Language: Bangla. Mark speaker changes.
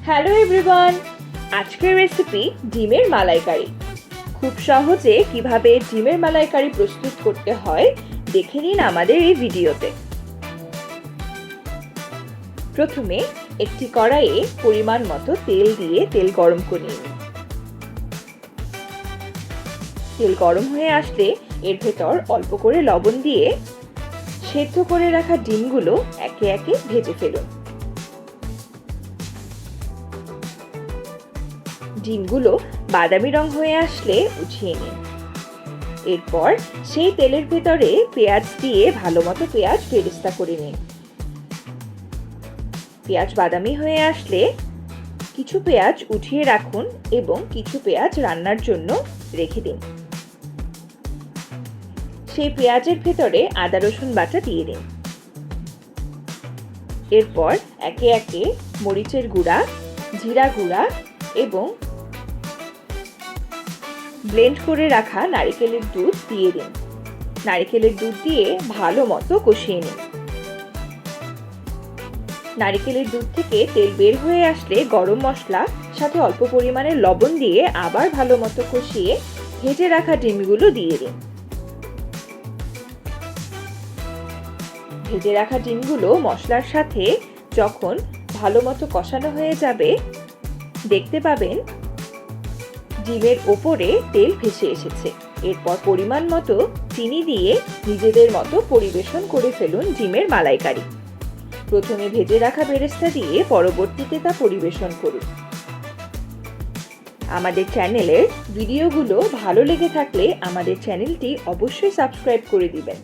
Speaker 1: হ্যালো এভরিওয়ান, আজকের রেসিপি ডিমের মালাইকারি। খুব সহজে কিভাবে ডিমের মালাইকারি প্রস্তুত করতে হয় দেখে নিন আমাদের এই ভিডিওতে। প্রথমে একটি কড়াইয়ে পরিমাণ মতো তেল দিয়ে তেল গরম করে নিন। তেল গরম হয়ে আসলে এর ভেতর অল্প করে লবণ দিয়ে সেদ্ধ করে রাখা ডিমগুলো একে একে ভেজে ফেলুন। ডিমগুলো বাদামি রং হয়ে আসলে উঠিয়ে নিন। এরপর সেই তেলের ভেতরে পেঁয়াজ দিয়ে ভালো মতো পেঁয়াজ বেরেস্তা করে নিন। পেঁয়াজ বাদামি হয়ে আসলে কিছু পেঁয়াজ উঠিয়ে রাখুন এবং কিছু পেঁয়াজ রান্নার জন্য রেখে দিন। সেই পেঁয়াজের ভেতরে আদা রসুন বাটা দিয়ে দিন। এরপর একে একে মরিচের গুঁড়া, জিরা গুঁড়া এবং ব্লেন্ড করে রাখা নারকেলের দুধ দিয়ে দিন। নারকেলের দুধ দিয়ে ভালো মতো কষিয়ে নিন। নারকেলের দুধ থেকে তেল বের হয়ে আসলে গরম মশলা সাথে অল্প পরিমাণে লবণ দিয়ে আবার ভালো মতো কষিয়ে ভেজে রাখা ডিমগুলো দিয়ে দিন। ভেজে রাখা ডিমগুলো মশলার সাথে যখন ভালো মতো কষানো হয়ে যাবে, দেখতে পাবেন ডিমের ওপরে তেল ভেসে এসেছে। এরপর পরিমাণ মতো চিনি দিয়ে নিজেদের মতো পরিবেশন করে ফেলুন ডিমের মালাইকারি। প্রথমে ভেজে রাখা বেরেস্তা দিয়ে পরবর্তীতে তা পরিবেশন করুন। আমাদের চ্যানেলের ভিডিওগুলো ভালো লেগে থাকলে আমাদের চ্যানেলটি অবশ্যই সাবস্ক্রাইব করে দিবেন।